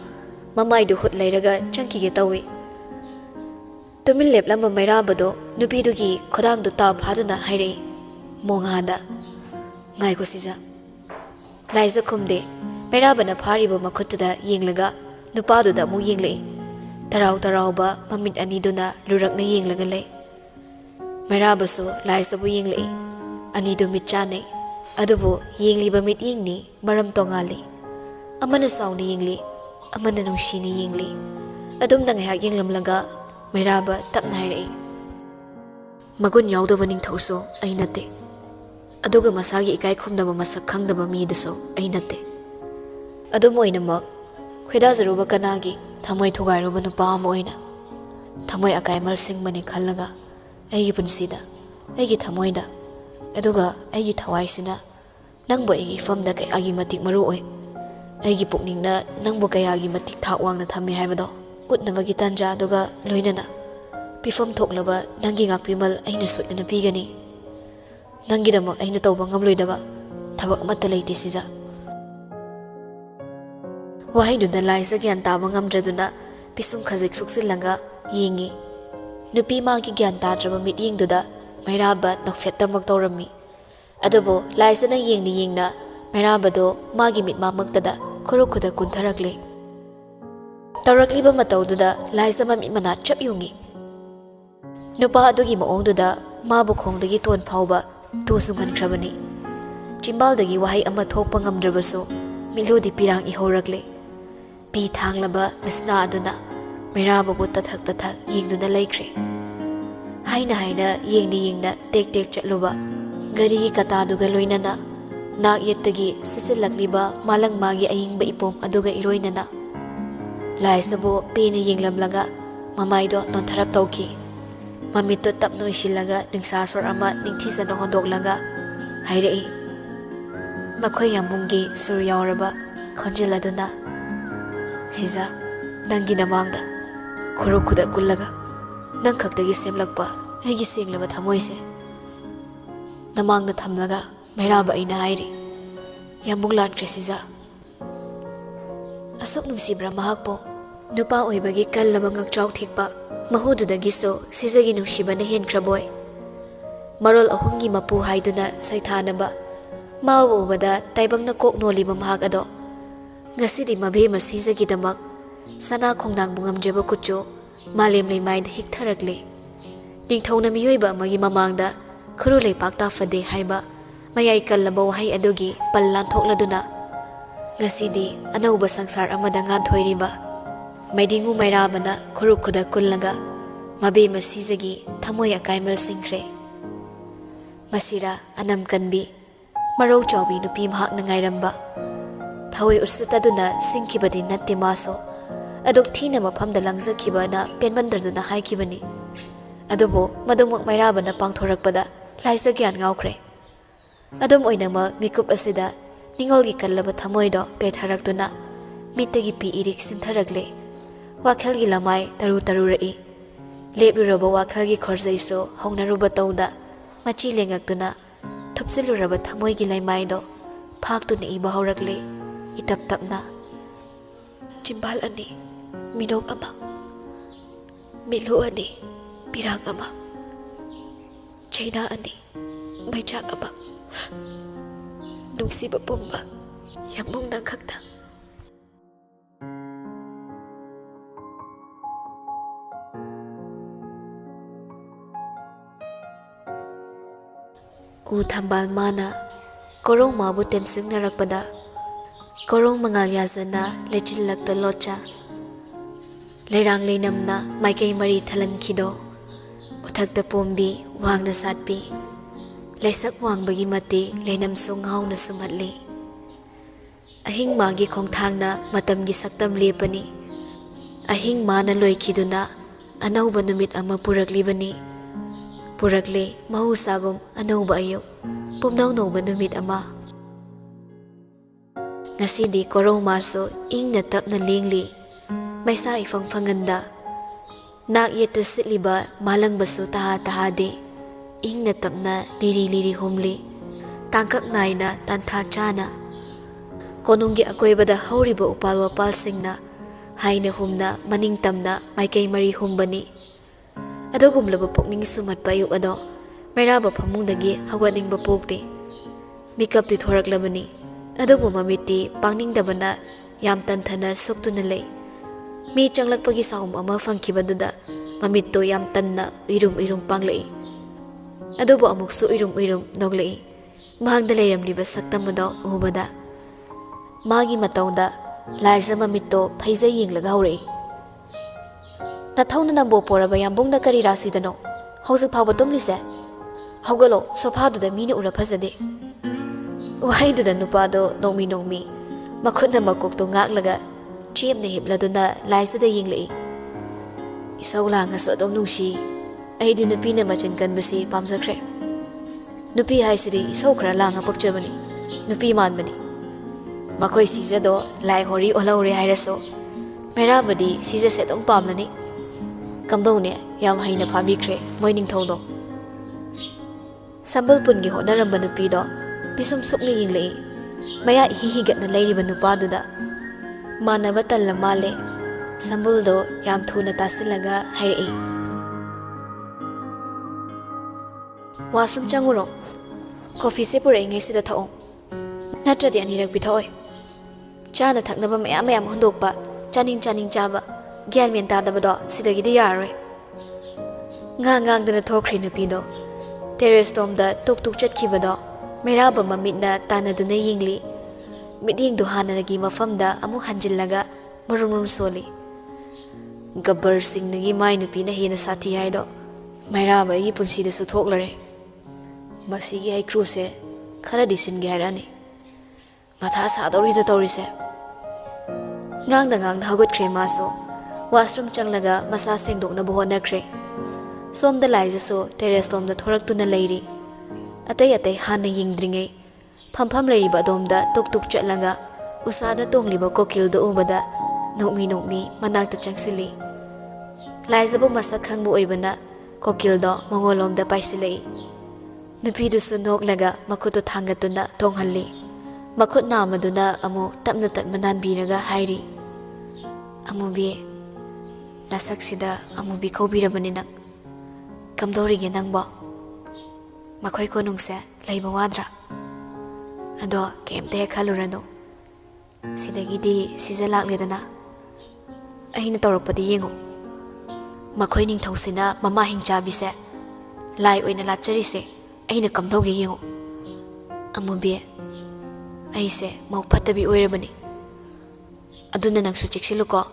ꯃꯃꯥꯏꯗꯨ ꯍꯨꯠ ꯂꯩꯔꯒ ꯆꯪꯈꯤꯒꯦ ꯇꯧꯏ ꯇꯨꯃꯤꯟ ꯂꯦꯞꯂꯝꯕ ꯃꯩꯔꯥꯕꯗꯣ ꯅꯨꯄꯤꯗꯨꯒꯤ ꯈꯨꯗꯥꯡꯗꯨ ꯇꯥ ꯐꯥꯗꯨꯅ ꯍꯥꯏꯔꯛꯏ ꯃꯣꯉꯥꯗ ꯉꯥꯏꯈꯣ ꯁꯤꯖꯥ ꯂꯥꯏꯖ ꯈꯨꯝꯗꯦ ꯃꯩꯔꯥꯕꯅ ꯐꯥꯔꯤꯕ ꯃꯈꯨꯠꯇꯨꯗ ꯌꯦꯡꯂꯒ ꯅꯨꯄꯥꯗꯨꯗ ꯑꯃꯨꯛ ꯌꯦꯡꯂꯛꯏ ꯇꯔꯥꯎ ꯇꯔꯥꯎꯕ ꯃꯃꯤꯠ ꯑꯅꯤꯗꯨꯅ ꯂꯨꯔꯛꯅ ꯌꯦꯡꯂꯒ ꯂꯩ ꯃꯩꯔꯥꯕꯁꯨ ꯂꯥꯏꯖꯕꯨ ꯌꯦꯡꯂꯛꯏ ꯑꯅꯤꯗꯨ ꯃꯤꯠ ꯆꯥꯅꯩ ꯑꯗꯨꯕꯨ ꯌꯦꯡꯂꯤꯕ ꯃꯤꯠꯌꯦꯡꯅꯤ ꯃꯔꯝ ꯇꯣꯉꯥꯜꯂꯤ ꯑꯃꯅ ꯁꯥꯎꯅ ꯌꯦꯡꯂꯤ ꯑꯃꯅ ꯅꯨꯡꯁꯤꯅ ꯌꯦꯡꯂꯤ ꯑꯗꯨꯝꯅ ꯉꯥꯏꯍꯥꯛ ꯌꯦꯡꯂꯝꯂꯒ ꯃꯩꯔꯥꯕ ꯇꯞꯅ ꯍꯥꯏꯔꯛꯏ ꯃꯒꯨꯟ ꯌꯥꯎꯗꯕ ꯅꯤꯡꯊꯧꯁꯨ ꯑꯩ ꯅꯠꯇꯦ ꯑꯗꯨꯒ ꯃꯁꯥꯒꯤ ꯏꯀꯥꯏ ꯈꯨꯝꯅꯕ ꯃꯁꯛ ꯈꯪꯗꯕ ꯃꯤꯗꯨꯁꯨ ꯑꯩ ꯅꯠꯇꯦ ꯑꯗꯨꯝ ꯑꯣꯏꯅꯃꯛ ꯈꯣꯏꯗꯥꯖꯔꯨꯕ ꯀꯅꯥꯒꯤ ꯊꯃꯣꯏ ꯊꯨꯒꯥꯏꯔꯨꯕ ꯅꯨꯄꯥ ꯑꯃ ꯑꯣꯏꯅ ꯊꯃꯣꯏ ꯑꯀꯥꯏꯃꯜ ꯁꯤꯡꯕꯅꯤ ꯈꯜꯂꯒ ꯑꯩꯒꯤ ꯄꯨꯟꯁꯤꯗ ꯑꯩꯒꯤ ꯊꯃꯣꯏꯗ ꯑꯗꯨꯒ ꯑꯩꯒꯤ ꯊꯋꯥꯏꯁꯤꯅ ꯅꯪꯕꯨ ꯑꯩꯒꯤ ꯏꯐꯝꯗ ꯀꯌꯥꯒꯤ ꯃꯇꯤꯛ ꯃꯔꯨ ꯑꯣꯏ ꯑꯩꯒꯤ ꯄꯨꯛꯅꯤꯡꯅ ꯅꯪꯕꯨ ꯀꯌꯥꯒꯤ ꯃꯇꯤꯛ ꯊꯥꯛ ꯋꯥꯡꯅ ꯊꯝꯃꯤ ꯍꯥꯏꯕꯗꯣ ꯎꯠꯅꯕꯒꯤ ꯇꯥꯟꯖꯥ ꯑꯗꯨꯒ ꯂꯣꯏꯅꯅ ꯄꯤꯐꯝ ꯊꯣꯛꯂꯕ ꯅꯪꯒꯤ ꯉꯥꯛꯄꯤꯃꯜ ꯑꯩꯅ ꯁꯣꯏꯗꯅ ꯄꯤꯒꯅꯤ ꯅꯪꯒꯤꯗꯃꯛ ꯑꯩꯅ ꯇꯧꯕ ꯉꯝꯂꯣꯏꯗꯕ ꯊꯕꯛ ꯑꯃꯠꯇ ꯂꯩꯇꯦ Shija Wahayduda laisa gyan taba ngamdraduna pisum khajik suksilanga yengi. Nupi magi gyan tadraba mityengduda Mairaba nokfettamak tawrami. Adubo laisa na yengna Mairabado magi mitmamagtada khurukhuda kuntharakle. Tawrakliba matawduda laisa mamit manat chap yungi. Nupa adugi maongduda mabu khongdagi ton phawba tu sunghankrabani. Chimbaldagi wahay ama thokpa ngamdrabaso miludi pirang ihorakle. Pi thanglaba misna aduna Mairababu tathak yengduna laikre. Haina yengna tek chatluba gari kataduga loinana nak yettagi sisilakliba malang magi ayingba ipom aduga iroinana. Laisabo pena yenglamlaga mamaido nontharap tawki. Mamito tapno isilaga ningsasor ama ningthisano hondoklaga hairei. Makoy yambunggi suryauraba khonjiladuna. Siza nangi namangda khurukhuda kullaga nang khaktagi semlakpa aigi senglaba thamoise. Namangna thamlaga Mairaba aina hairi. Yambung lankre siza. Asok nungsibra mahakpo nupa oibagi kallaba ngakchaw thikpa mahududagiso sizagi nungsibana henkraboy. Marol ahumgi mapu haiduna saithanaba mawo ubada taibangna kok noliba mahak ado. Ngasidi Mabemma Shijagidamak sana khongnang bungamjaba kutcho malem leimaid hiktharakle. Ningthawna miyoiba amagi mamangda khuru leipak ta fade haiba mayai kallaba wahay adugi pallan thokladuna. Ngasidi anauba sangsar amada nganthoriba maidingu Mairabana khurukhuda kullaga Mabemma Shijagi thamoy akaimal singkhre. Masira anam kanbi marau chawbi nupi mahak na ngairamba. Thawai ursataduna singkibadi natte maso adok thina mafamda langzakiba na penmandarduna haikibani. Adubo madumok Mairabana pangthorakpada laisa gyan ngawkhre. Adum oinama mikup asida ningolgi kallaba thamoido petharakduna mitagi pi irik sintharakle. Wakhalgi lamai taru rai. Lepluraba wakhalgi khorjaiso hongnaruba tawda machi lengaktuna thupsiluraba thamoigi laimaido phaktuna iba haurakle. Itap tapna chimbal ani minok ama milu ani pirang ama chaina ani maichak ama nungsiba pumba yambung nang khakta. U thambal mana korong mabu temsing narakpada korong mangal yazana lechillakta locha leirang leinamna maikei mari thalan khido uthakta pombi wangna satpi leisak wangbagi mati leinam sung hauna sumatli ahing magi khongthangna matamgi saktam lepani ahing mana loikhiduna anauba numit ama puraklibani purakle mahusagum anauba ayuk pumnaw nauba numit ama. Ngasidi korong marso ingna tapna lingli maisa ifang fanganda nak yeta sitliba malang baso tahade ingna tapna liri humli tangkak naina tantha chana konunggi akoibada hauriba upal wapal singna haina humna maning tamna maikei mari humbani. Adogumlaba pokning sumat payuk ado Mairaba phamungdagi hawatningba pokti mikap ti thoraklabani. Adubo mamiti pangningdabana yam tanthana soktuna lei. Mi changlakpagi saum ama fangkibaduda mamitto yam tanna irum panglei. Adubo amuksu irum noglei. Mahangda leiramliba saktamado ubada. Magi matawda laisa mamitto phaijai yenglaga haurei. Nathawna nambo poraba yambungna kari rasidano hauzik phawba tumlise hawgalo sofaduda mina ura phajade. Wahayduda nupado nongmi makhutna makokto ngaklaga chemna hipladuna laisada yenglei. Isaw langaso adom nungsi aidi nupina machan kanbasi pamjakre. Nupi haisidi isaw khara langa pakjabani nupi manbani. Makoy sijado lai hori olaure hairaso Mairabadi sija setong pamlani. Kamdone yam haina phabikre moining thawdo. Sambal pungi honaramba nupido pisum sukni yenglei maya hihigatna leiriba nupaduda Manaba talla male. Sambuldo yam thuna tasilaga hairi. Washroom changuro. Coffee se pura ingai sida thao. Natradi anirak bithoi. Chana thaknaba mayam hondokpa. Chaning chaba. Gyan men tadabado sidagi di yarwe. Ngang dana thokri nupido. Terrace tom da tuk chatkibado. Mairaba mamidna tanaduna yingli. Miding do hananagi mafamda amu hanjillaga marum soli. Gabbar sing nagi mai nupi na hina sati haido. Mairaba yi punsi da su thoklare. Masigi hai cruise khara disin ge harani. Matha sadori da torise. Ngang da hagot kre maso. Washroom changlaga masa sengdok na buhona kre. Som da laisa so terrace tom da thorak tu na leiri. Atay hana yingdringai. Pam leiri ba dom da tuk chatlaga. Usada tongliba kokil do ubada. Nokmi manakta changsili. Laisa bo masa khangbu oibana kokil do mongolom da paisilei. Nupidu su noklaga makuto thangatuna tonghalli. Makut namaduna amu tapna tatmanan biraga hairi. Amu bi nasaksida amu bi kaubirabani nang. Kamdorige nang bo. Makoy ko nungse laiba wadra. Ado kemte khalurano. Sidagidi sijalakledana. Ahina torokpadi yengo. Makoy ning thousina mama hingchabise. Lai oina latcharise. Ahina kamdauge yengo. Amubi aise mau phatabi oirabani. Aduna nangsu cheksiluko.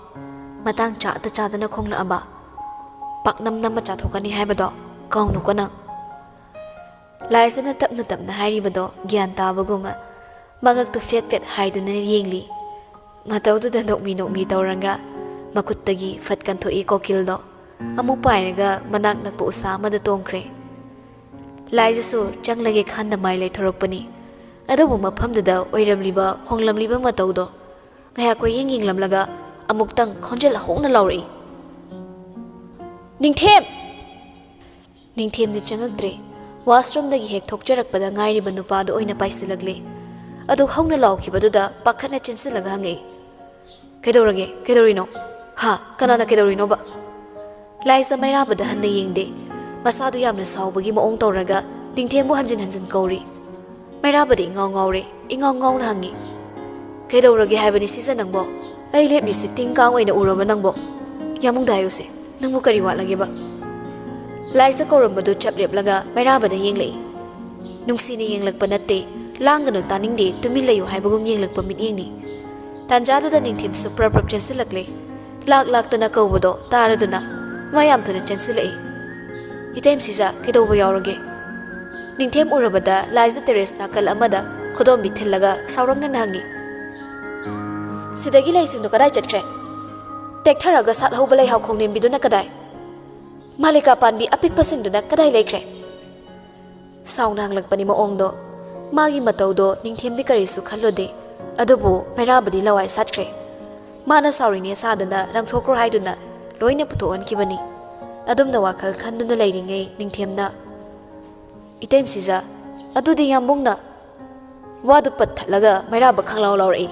Matang chadana khongla aba. Paknam nama chathokani haibado kaungnu ko nang. Laisana tapna hairibado gyan tabaguma. Magak tu fet haiduna yengli. Mataududa nokmi tauranga. Makuttagi fatkan thoi kokildo. Amu pairaga manak nakpu usama da tongkre. Laijasu changlage khanda maile thorokpani. Adobu mafamduda oiramliba honglamliba mataudo. Ngaya ko yenglamlaga amuktang khonjel hongna lauri. Ningthem di changagdre. Washroom dagi hek thokjarakpada ngairiba nupado oina paisilagle. Adu hongna laukhibaduda pakhana chensilaga hangai. Kedorino? Ha, kanana kedorino ba? Laisa mairabada hanna yengde. Masadu yamna saubagi maong tauraga ningthembu hanjin kauri. Mairabadi ingaw na hangi. Kedorage haibani sisa nangbo. Ay lepni siting kang oina uraba nangbo. Yamung dayose. Nangmu kari watlage ba? Laisa korambadu chapleblaga mairabada yenglei. Nungsini yenglakpa natte. Langano taningde tumilayo haibagum yenglakpa mityengni. Tanjadada ningthem suprap chensilakle. Lak-tana kaubado taraduna. Mayam thuna chensilai. Item sisa kedoba yaurage. Ningthem urabada Laisa Terrace nakal amada khodom bithillaga saurangna nangi. Sidagi laising no kadai chatkre. Tektharaga sat hobalai haw khongnem biduna kadai. Malika panbi apik pasingduna kadai laikre. Sauna hanglakpani maongdo. Magi mataudo ningthem di karisu khallode. Adubu mairabadi lawai satkre. Mana saurini sadana rangthokro haiduna loina putoan kibani. Adumna wakal khanduna leiringai ningthemna. Item sisa adudi yambungna. Wadu patlaga mairaba khanglaw lawrai.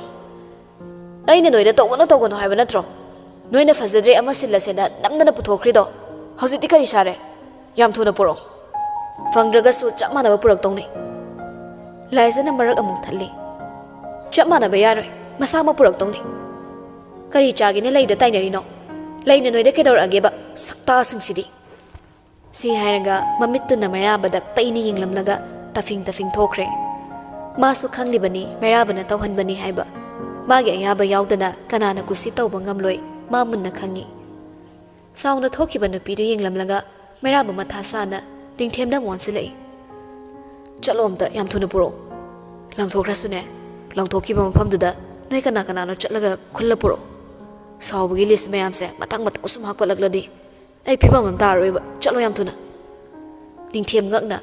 Aina noida togono haiba natro. Noina fazadre ama sillasena namdana puthokrido. Hausikti kari sare. Yam thuna puro. Fangdraga su chap manaba purak tongni. Laisana marak amuk thalli. Chap manaba yaroi. Masama purak tongni. Kari chagine leida tainarino. Leina noida kedor ageba sakta singsidi. Si hairaga mamituna mairabada paini yinglamlaga tafing thokre. Masu khanglibani mairabana tawhanbani haiba. Magi ayaba yaudana kanana kusi tawba ngamloi mamunna khangi. Saungna thokiba nupidu yinglamlaga mairaba mathasana ningthemda monsilei. Chalomta yam thuna puro. Langthokrasune. Langthokiba mafamduda noi kanano chatlaga khulla puro. Saubagi list mayamse matang usum hakpalagladi. Ay pibam amtaroiba chalo yam thuna. Ningthem ngakna.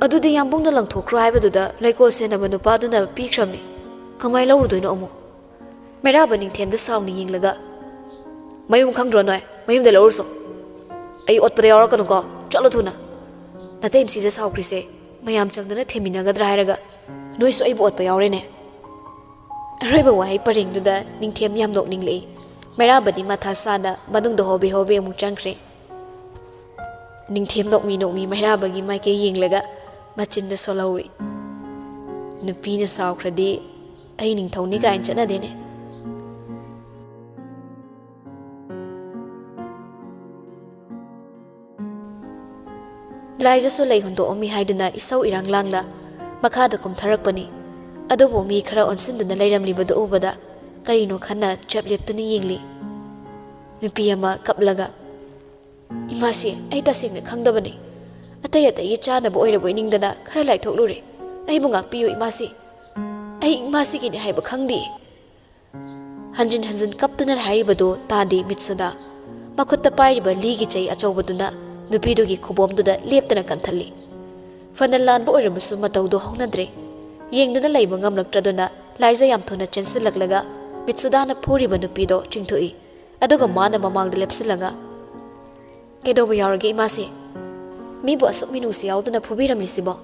Adudi yambungna langthokro haibaduda laikol senaba nupaduna pikramni. Kamai lawrudoino amu. Mairaba ningthemda sauni yinglaga. Mayum khangdro noi. Mayum de lawruso. Ay otpada yawrakanu ko. Chalo thuna. Natem sija saukrise. Mayam changdana theminagadra hairaga. Noisu aibu otpa yawrene. ꯑꯔꯣꯏꯕ ꯋꯥꯍꯩ ꯄꯔꯦꯡꯗꯨꯗ ꯅꯤꯡꯊꯦꯝ ꯌꯥꯝ ꯅꯣꯛꯅꯤꯡꯂꯛꯏ ꯃꯩꯔꯥꯕꯗꯤ ꯃꯊꯥ ꯁꯥꯅ ꯃꯅꯨꯡꯗ ꯍꯣꯕꯦ ꯍꯣꯕꯦ ꯑꯃꯨꯛ ꯆꯪꯈ꯭ꯔꯦ ꯅꯤꯡꯊꯦꯝ ꯅꯣꯛꯃꯤ ꯅꯣꯛꯃꯤ ꯃꯩꯔꯥꯕꯒꯤ ꯃꯥꯏꯀꯩ ꯌꯦꯡꯂꯒ ꯃꯆꯤꯟꯗ ꯁꯣꯜꯍꯧꯏ ꯅꯨꯄꯤꯅ ꯁꯥꯎꯈ꯭ꯔꯗꯤ ꯑꯩ ꯅꯤꯡꯊꯧꯅꯤ ꯀꯥꯏꯅ ꯆꯠꯅꯗꯦꯅꯦ ꯂꯥꯏꯖꯁꯨ ꯂꯩ ꯍꯨꯟꯗꯣꯛꯑꯝꯃꯤ ꯍꯥꯏꯗꯨꯅ ꯏꯁꯧ ꯏꯔꯥꯡ ꯂꯥꯡꯅ ꯃꯈꯥꯗ ꯀꯨꯝꯊꯔꯛꯄꯅꯤ ꯑꯗꯨꯕꯨ ꯃꯤ ꯈꯔ ꯑꯣꯟꯁꯤꯟꯗꯨꯅ ꯂꯩꯔꯝꯂꯤꯕꯗꯨ ꯎꯕꯗ ꯀꯔꯤꯅꯣ ꯈꯟꯅ ꯆꯞ ꯂꯦꯞꯇꯨꯅ ꯌꯦꯡꯂꯤ ꯅꯨꯄꯤ ꯑꯃ ꯀꯞꯂꯒ ꯏꯃꯥꯁꯤ ꯑꯩ ꯇꯁꯦꯡꯅ ꯈꯪꯗꯕꯅꯤ ꯑꯇꯩ ꯑꯇꯩꯒꯤ ꯆꯥꯅꯕ ꯑꯣꯏꯔꯕꯣꯏ ꯅꯤꯡꯗꯅ ꯈꯔ ꯂꯥꯏꯊꯣꯛꯂꯨꯔꯦ ꯑꯩꯕꯨ ꯉꯥꯛꯄꯤꯌꯨ ꯏꯃꯥꯁꯤ ꯑꯩ ꯏꯃꯥꯁꯤꯒꯤꯅꯤ ꯍꯥꯏꯕ ꯈꯪꯗꯦ ꯍꯟꯖꯤꯟ ꯍꯟꯖꯤꯟ ꯀꯞꯇꯨꯅ ꯍꯥꯏꯔꯤꯕꯗꯨ ꯇꯥꯗꯦ ꯃꯤꯠꯁꯨꯗ ꯃꯈꯨꯠꯇ ꯄꯥꯏꯔꯤꯕ ꯂꯤꯒꯤ ꯆꯩ ꯑꯆꯧꯕꯗꯨꯅ ꯅꯨꯄꯤꯗꯨꯒꯤ ꯈꯨꯕꯣꯝꯗꯨꯗ ꯂꯦꯞꯇꯅ ꯀꯟꯊꯜꯂꯤ ꯐꯅ ꯂꯥꯟꯕ ꯑꯣꯏꯔꯕꯁꯨ ꯃꯇꯧꯗꯣ ꯍꯧꯅꯗ꯭ꯔꯦ ꯌꯦꯡꯗꯨꯅ ꯂꯩꯕ ꯉꯝꯂꯛꯇ꯭ꯔꯗꯨꯅ ꯂꯥꯏꯖ ꯌꯥꯝ ꯊꯨꯅ ꯆꯦꯟꯁꯤꯜꯂꯛꯂꯒ ꯃꯤꯠꯁꯨꯗꯥꯅ ꯐꯨꯔꯤꯕ ꯅꯨꯄꯤꯗꯣ ꯆꯤꯡꯊꯣꯛꯏ ꯑꯗꯨꯒ ꯃꯥꯅ ꯃꯃꯥꯡꯗ ꯂꯦꯞꯁꯤꯜꯂꯒ ꯀꯩꯗꯧꯕ ꯌꯥꯎꯔꯒꯦ ꯏꯃꯥꯁꯤ ꯃꯤꯕꯨ ꯑꯁꯨꯛ ꯃꯤꯅꯨꯡꯁꯤ ꯌꯥꯎꯗꯅ ꯐꯨꯕꯤꯔꯝꯂꯤꯁꯤꯕꯣ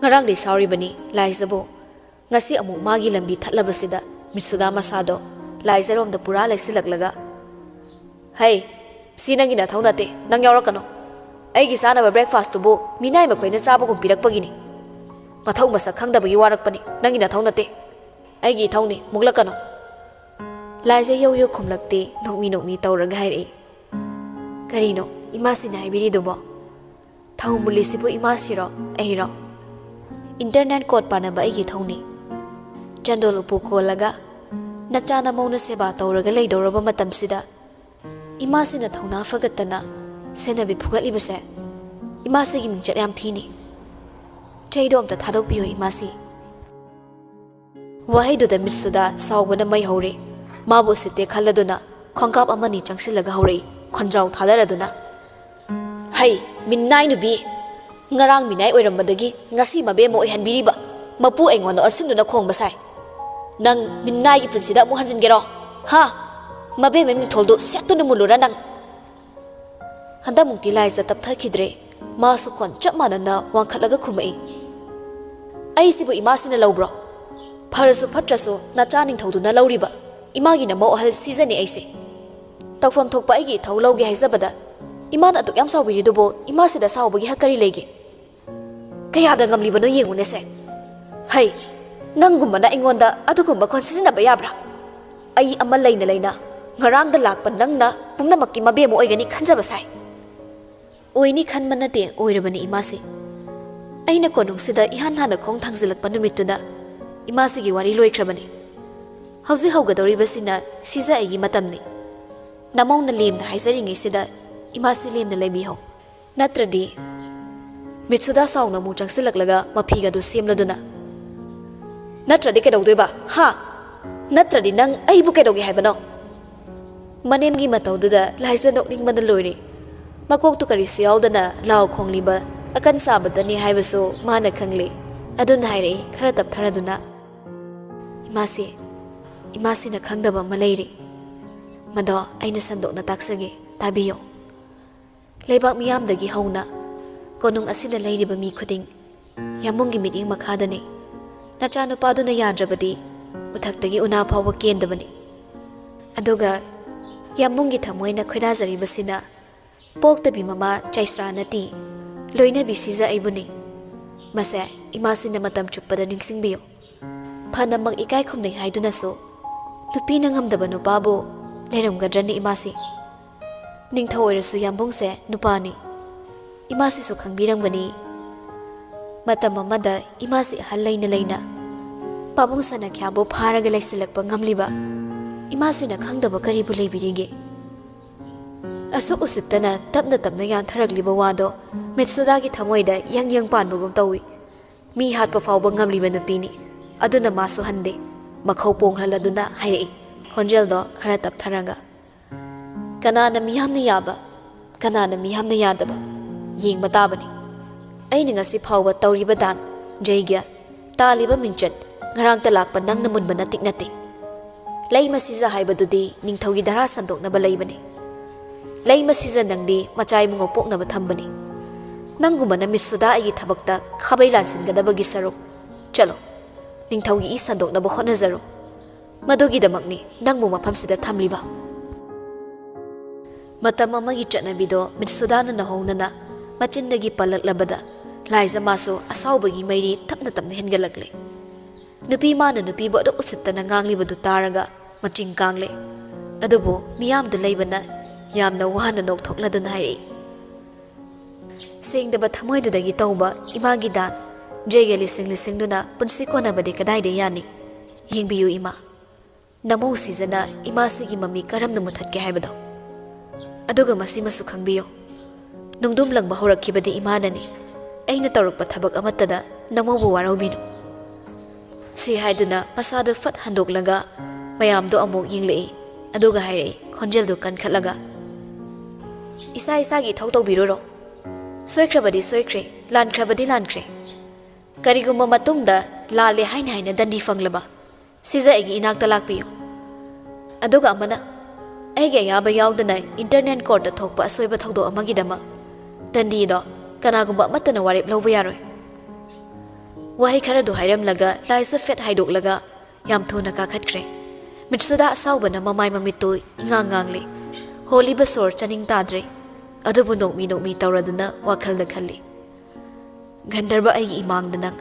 ꯉꯔꯥꯡꯗꯤ ꯁꯥꯎꯔꯤꯕꯅꯤ ꯂꯥꯏꯖꯕꯨ ngasi amuk magi lambi thatlabasida mitsuda masado laizarom da pura laisilaglaga hai sinangi na thaunate nang yaurakano aigi sana ba breakfast tubu minai makoina chaba gum pirakpagini mathau masak khangdabagi warakpani nangi na thaunate aigi thauni muglakano laiza yau yau khumlakte nokmi tawraga hairi karino imasi na haibiri dubo thau mulisibu imasiro airo internet code panaba aigi thauni Chandol upu kolaga nachana mauna seba tawraga leidoraba matamsida imasina thauna fagatana senabi phugatli base imasi gi mingchat yam thini chaidom ta thadok piyo imasi wahai do da misuda sawbana mai hore mabu sitte khaladuna khongkap amani changsilaga hore khonjaw thadaraduna hai minnai nubi ngarang minai oiramadagi ngasi mabemma oihanbiriba mapu aingono asinduna khongba sai nang minnai gi prinsida mu hanjin gero ha mabemma mi tholdo setuna mulura nang handa mungti laisa taptha khidre ma su khon chap manana wangkhalaga khumai ai sibu imasina lawbro pharasu phatrasu na chaning thoduna lawriba imagi na mo hal season aise tawfam thokpa ai gi thawlawge haizabada iman atuk yam sawbiri dubo imasida sawbagi hakari lege kaya da ngamli bano yengune se hai nangumana ingonda adugumba khonsisina bayabra ai ama leina ngarang da lakpa nangna pungnamakki mabemo oigani khanjaba sai oini khanmana te oirabani imasi aina konungsida ihan hana khong thangzilakpa numituna imasi gi wari loikrabani hauji haugadori basina sija aigi matamni namongna lemna haizari sida imasi lemna lebi ho natradi mitsuda sauna mu changsilaklaga mafiga du semladuna natradi kedawdoiba ha natradi nang aibu kedawgi haibano manemgi matawduda laisa nokning bana loire makok tu kari siyaudana law khongliba akan sabadani haibaso mana khangli adun haire khara tap tharaduna imasi na khangdaba malairi mado aina sandokna taksage tabiyo leibak miyamdagi hauna konung asida leiriba mi khuding yamungi miting makhadani nachanu paduna yadrabadi uthaktagi una phawa kendabani aduga yamungi thamoina khoidajari basina poktabi mama chaisra nati loina bisija aibuni mase imasina matam chuppada ningsingbiyo phanamak ikai khumdai haiduna so nupi nangamdaba nupabu leramgadrani imasi ningthau oirasu yambungse nupani imasi su khangbiramgani matam amada imasi hal leina pabung sana khyabo pharaga laisilakpa ngamliba imasi na khangdaba karibu leibirige asu usittana tapna yan tharagliba wado mitsuda gi thamoida yang panbugum tawi mi hatpa fawba ngamliba napini aduna masu hande makhau ponghaladuna hairei khonjel do khara tap tharanga kanana miyamna yaba kanana miyamna yadaba yeng batabani aini ngasi phawba tawriba dan jaigya taliba mingchat ngarang ta lakpa nang namunba natik nate leima sija haibadudi ningthaugi dara sandoknaba leibani leima sija nangdi machai mungo poknaba thambani nangumana misuda agi thabakta khabai lansin gadabagi saruk chalo ningthaugi i sandoknaba honazaro ꯃꯗꯨꯒꯤꯗꯃꯛꯅꯤ ꯅꯪꯕꯨ ꯃꯐꯝꯁꯤꯗ ꯊꯝꯂꯤꯕ ꯃꯇꯝ ꯑꯃꯒꯤ ꯆꯠꯅꯕꯤꯗꯣ ꯃꯤꯠꯁꯨꯗꯥꯅ ꯅꯍꯧꯅꯅ ꯃꯆꯤꯟꯗꯒꯤ ꯄꯜꯂꯛꯂꯕꯗ ꯂꯥꯏꯖ ꯃꯥꯁꯨ ꯑꯁꯥꯎꯕꯒꯤ ꯃꯩꯔꯤ ꯇꯞꯅ ꯇꯞꯅ ꯍꯦꯟꯒꯠꯂꯛꯂꯦ ꯅꯨꯄꯤ ꯃꯥꯅ ꯅꯨꯄꯤꯕꯨ ꯑꯗꯨꯛ ꯎꯁꯤꯠꯇꯅ ꯉꯥꯡꯂꯤꯕꯗꯨ ꯇꯥꯔꯒ ꯃꯆꯤꯡ ꯀꯥꯡꯂꯦ ꯑꯗꯨꯕꯨ ꯃꯤꯌꯥꯝꯗ ꯂꯩꯕꯅ ꯌꯥꯝꯅ ꯋꯥꯅ ꯅꯣꯛꯊꯣꯛꯂꯗꯨꯅ ꯍꯥꯏꯔꯛꯏ ꯁꯦꯡꯗꯕ ꯊꯃꯣꯏꯗꯨꯗꯒꯤ ꯇꯧꯕ ꯏꯃꯥꯒꯤ ꯗꯥꯟ ꯖꯩꯒ ꯂꯤꯁꯤꯡꯗꯨꯅ ꯄꯨꯟꯁꯤ ꯀꯣꯟꯅꯕꯗꯤ ꯀꯗꯥꯏꯗ ꯌꯥꯅꯤ ꯌꯦꯡꯕꯤꯌꯨ ꯏꯃꯥ ꯅꯃꯧ ꯁꯤꯖꯅ ꯏꯃꯥꯁꯤꯒꯤ ꯃꯃꯤ ꯀꯔꯝꯅ ꯃꯨꯊꯠꯀꯦ ꯍꯥꯏꯕꯗꯣ ꯑꯗꯨꯒ ꯃꯁꯤꯃꯁꯨ ꯈꯪꯕꯤꯌꯨ ꯅꯨꯡꯗꯨꯝ ꯂꯪꯕ ꯍꯧꯔꯛꯈꯤꯕꯗꯤ ꯏꯃꯥꯅꯅꯤ ꯑꯩꯅ ꯇꯧꯔꯛꯄ ꯊꯕꯛ ꯑꯃꯠꯇꯗ ꯅꯃꯧꯕꯨ ꯋꯥꯔꯧꯕꯤꯅꯨ ꯁꯤ ꯍꯥꯏꯗꯨꯅ ꯃꯁꯥꯗꯨ ꯐꯠ ꯍꯟꯗꯣꯛꯂꯒ ꯃꯌꯥꯝꯗꯣ ꯑꯃꯨꯛ ꯌꯦꯡꯂꯛꯏ ꯑꯗꯨꯒ ꯍꯥꯏꯔꯛꯏ ꯈꯣꯟꯖꯦꯜꯗꯨ ꯀꯟꯈꯠꯂꯒ ꯏꯁꯥ ꯏꯁꯥꯒꯤ ꯏꯊꯧ ꯇꯧꯕꯤꯔꯨꯔꯣ ꯁꯣꯏꯈ꯭ꯔꯕꯗꯤ ꯁꯣꯏꯈ꯭ꯔꯦ ꯂꯥꯟꯈ꯭ꯔꯕꯗꯤ ꯂꯥꯟꯈ꯭ꯔꯦ ꯀꯔꯤꯒꯨꯝꯕ ꯃꯇꯨꯡꯗ ꯂꯥꯜꯂꯦ ꯍꯥꯏꯅ ꯗꯟꯗꯤ ꯐꯪꯂꯕ ꯁꯤꯖ ꯑꯩꯒꯤ ꯏꯅꯥꯛꯇ ꯂꯥꯛꯄꯤꯌꯨ ꯑꯗꯨꯒ ꯑꯃꯅ ꯑꯩꯒꯤ ꯑꯌꯥꯕ ꯌꯥꯎꯗꯅ ꯏꯟꯇꯔꯅꯦꯠ ꯀꯣꯔꯠꯇ ꯊꯣꯛꯄ ꯑꯁꯣꯏꯕ ꯊꯧꯗꯣꯛ ꯑꯃꯒꯤꯗꯃꯛ ꯗꯟꯗꯤꯗꯣ ꯀꯅꯥꯒꯨꯝꯕ ꯑꯃꯠꯇꯅ ꯋꯥꯔꯦꯞ ꯂꯧꯕ ꯌꯥꯔꯣꯏ ꯋꯥꯍꯩ ꯈꯔꯗꯨ ꯍꯥꯏꯔꯝꯂꯒ ꯂꯥꯏꯖ ꯐꯦꯠ ꯍꯥꯏꯗꯣꯛꯂꯒ ꯌꯥꯝ ꯊꯨꯅ ꯀꯥꯈꯠꯈ꯭ꯔꯦ ꯃꯤꯠꯁꯨꯗ ꯑꯁꯥꯎꯕꯅ ꯃꯃꯥꯏ ꯃꯃꯤꯠꯇꯨ ꯏꯉꯥꯡ ꯉꯥꯡꯂꯦ ꯍꯣꯜꯂꯤꯕ ꯁꯣꯔ ꯆꯥꯅꯤꯡ ꯇꯥꯗ꯭ꯔꯦ ꯑꯗꯨꯕꯨ ꯅꯣꯛꯃꯤ ꯇꯧꯔꯗꯨꯅ ꯋꯥꯈꯜꯗ ꯈꯜꯂꯤ ꯒꯟꯙꯔꯕ ꯑꯩꯒꯤ ꯏꯃꯥꯡꯗ ꯅꯪ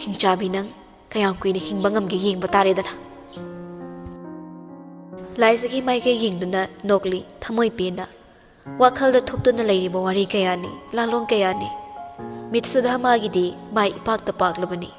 ꯍꯤꯡꯆꯥꯕꯤ ꯅꯪ ꯀꯌꯥꯝ ꯀꯨꯏꯅ ꯍꯤꯡꯕ ꯉꯝꯒꯦ ꯌꯦꯡꯕ ꯇꯥꯔꯦꯗꯅ ꯂꯥꯏꯖꯒꯤ ꯃꯥꯏꯀꯩ ꯌꯦꯡꯗꯨꯅ ꯅꯣꯛꯂꯤ ꯊꯃꯣꯏ ꯄꯦꯟꯅ ꯋꯥꯈꯜꯗ ꯊꯨꯞꯇꯨꯅ ꯂꯩꯔꯤꯕ ꯋꯥꯔꯤ ꯀꯌꯥꯅꯤ ꯂꯥꯂꯣꯡ ꯀꯌꯥꯅꯤ ꯃꯤꯠꯁꯨꯗ ꯃꯥꯒꯤꯗꯤ ꯃꯥꯏ ꯏꯄꯥꯛꯇ ꯄꯥꯛꯂꯕꯅꯤ